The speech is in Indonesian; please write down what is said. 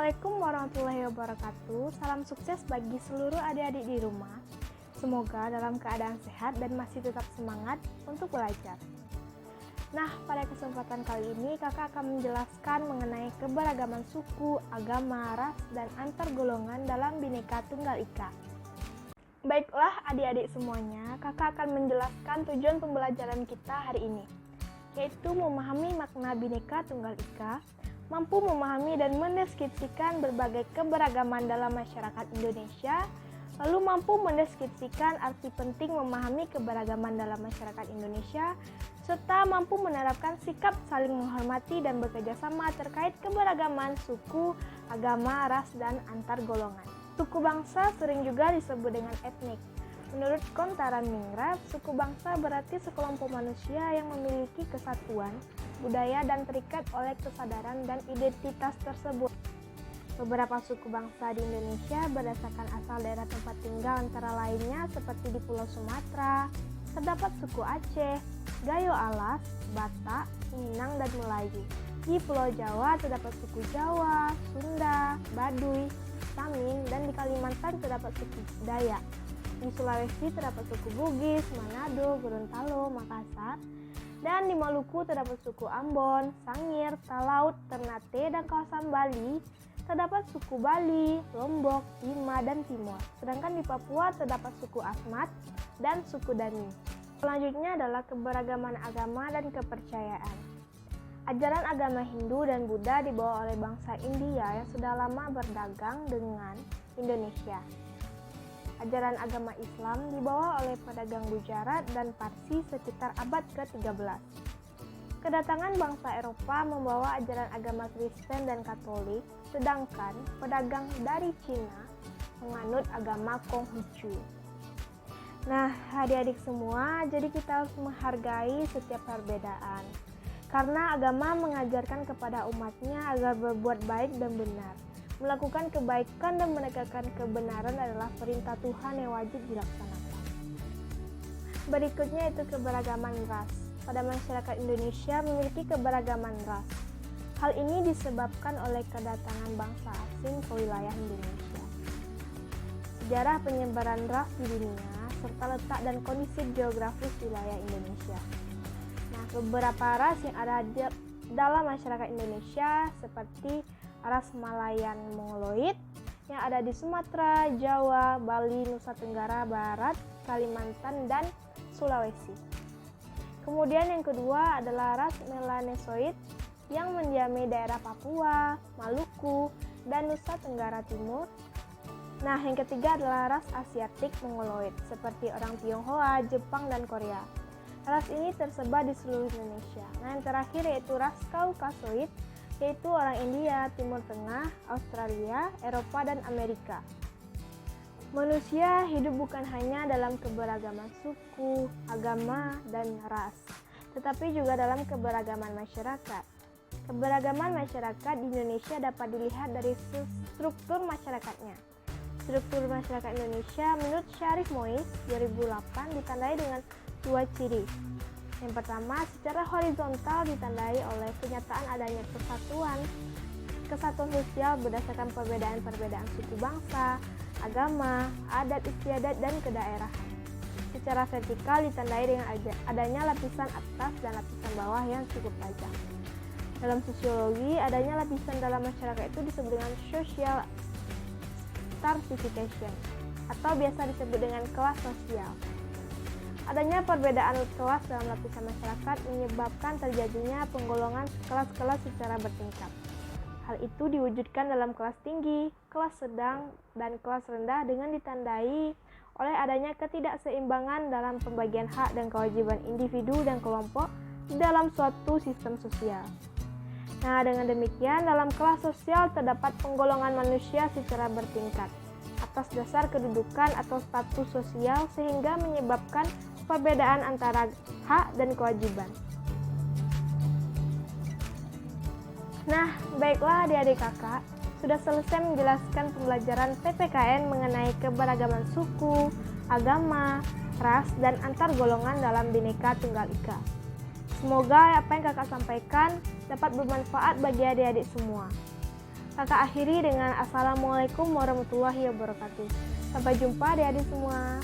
Assalamualaikum warahmatullahi wabarakatuh. Salam sukses bagi seluruh adik-adik di rumah. Semoga dalam keadaan sehat dan masih tetap semangat untuk belajar. Nah, pada kesempatan kali ini kakak akan menjelaskan mengenai keberagaman suku, agama, ras, dan antar golongan dalam Bhinneka Tunggal Ika. Baiklah adik-adik semuanya, kakak akan menjelaskan tujuan pembelajaran kita hari ini, yaitu memahami makna Bhinneka Tunggal Ika, mampu memahami dan mendeskripsikan berbagai keberagaman dalam masyarakat Indonesia, lalu mampu mendeskripsikan arti penting memahami keberagaman dalam masyarakat Indonesia, serta mampu menerapkan sikap saling menghormati dan bekerjasama terkait keberagaman suku, agama, ras, dan antar golongan. Suku bangsa sering juga disebut dengan etnik. Menurut Kontaran-Ningrat, suku bangsa berarti sekelompok manusia yang memiliki kesatuan, budaya, dan terikat oleh kesadaran dan identitas tersebut. Beberapa suku bangsa di Indonesia berdasarkan asal daerah tempat tinggal antara lainnya seperti di Pulau Sumatera, terdapat suku Aceh, Gayo Alas, Batak, Minang, dan Melayu. Di Pulau Jawa terdapat suku Jawa, Sunda, Baduy, Samin, dan di Kalimantan terdapat suku Dayak. Di Sulawesi terdapat suku Bugis, Manado, Gorontalo, Makassar, dan di Maluku terdapat suku Ambon, Sangir, Talaut, Ternate, dan kawasan Bali terdapat suku Bali, Lombok, Bima, dan Timor. Sedangkan di Papua terdapat suku Asmat dan suku Dani. Selanjutnya adalah keberagaman agama dan kepercayaan. Ajaran agama Hindu dan Buddha dibawa oleh bangsa India yang sudah lama berdagang dengan Indonesia. Ajaran agama Islam dibawa oleh pedagang Gujarat dan Parsi sekitar abad ke-13. Kedatangan bangsa Eropa membawa ajaran agama Kristen dan Katolik, sedangkan pedagang dari Cina menganut agama Konghucu. Nah, adik-adik semua, jadi kita harus menghargai setiap perbedaan. Karena agama mengajarkan kepada umatnya agar berbuat baik dan benar. Melakukan kebaikan dan menegakkan kebenaran adalah perintah Tuhan yang wajib dilaksanakan. Berikutnya itu keberagaman ras. Pada masyarakat Indonesia memiliki keberagaman ras. Hal ini disebabkan oleh kedatangan bangsa asing ke wilayah Indonesia. Sejarah penyebaran ras di dunia, serta letak dan kondisi geografis wilayah Indonesia. Nah, beberapa ras yang ada dalam masyarakat Indonesia seperti ras Malayan Mongoloid yang ada di Sumatera, Jawa, Bali, Nusa Tenggara Barat, Kalimantan, dan Sulawesi. Kemudian yang kedua adalah ras Melanesoid yang mendiami daerah Papua, Maluku, dan Nusa Tenggara Timur. Nah, yang ketiga adalah ras Asiatik Mongoloid seperti orang Tionghoa, Jepang, dan Korea. Ras ini tersebar di seluruh Indonesia. Nah, yang terakhir yaitu ras Kaukasoid, yaitu orang India, Timur Tengah, Australia, Eropa, dan Amerika. Manusia hidup bukan hanya dalam keberagaman suku, agama, dan ras, tetapi juga dalam keberagaman masyarakat. Keberagaman masyarakat di Indonesia dapat dilihat dari struktur masyarakatnya. Struktur masyarakat Indonesia menurut Syarif Mois 2008 ditandai dengan dua ciri. Yang pertama, secara horizontal ditandai oleh kenyataan adanya kesatuan sosial berdasarkan perbedaan-perbedaan suku bangsa, agama, adat istiadat, dan kedaerahan. Secara vertikal ditandai dengan adanya lapisan atas dan lapisan bawah yang cukup tajam. Dalam sosiologi, adanya lapisan dalam masyarakat itu disebut dengan social stratification atau biasa disebut dengan kelas sosial. Adanya perbedaan kelas dalam lapisan masyarakat menyebabkan terjadinya penggolongan kelas-kelas secara bertingkat. Hal itu diwujudkan dalam kelas tinggi, kelas sedang, dan kelas rendah dengan ditandai oleh adanya ketidakseimbangan dalam pembagian hak dan kewajiban individu dan kelompok dalam suatu sistem sosial. Nah, dengan demikian dalam kelas sosial terdapat penggolongan manusia secara bertingkat atas dasar kedudukan atau status sosial sehingga menyebabkan perbedaan antara hak dan kewajiban. Nah, baiklah adik-adik kakak, sudah selesai menjelaskan pembelajaran PPKN mengenai keberagaman suku, agama, ras, dan antar golongan dalam Bhinneka Tunggal Ika. Semoga apa yang kakak sampaikan dapat bermanfaat bagi adik-adik semua. Kakak akhiri dengan Assalamualaikum warahmatullahi wabarakatuh. Sampai jumpa adik-adik semua.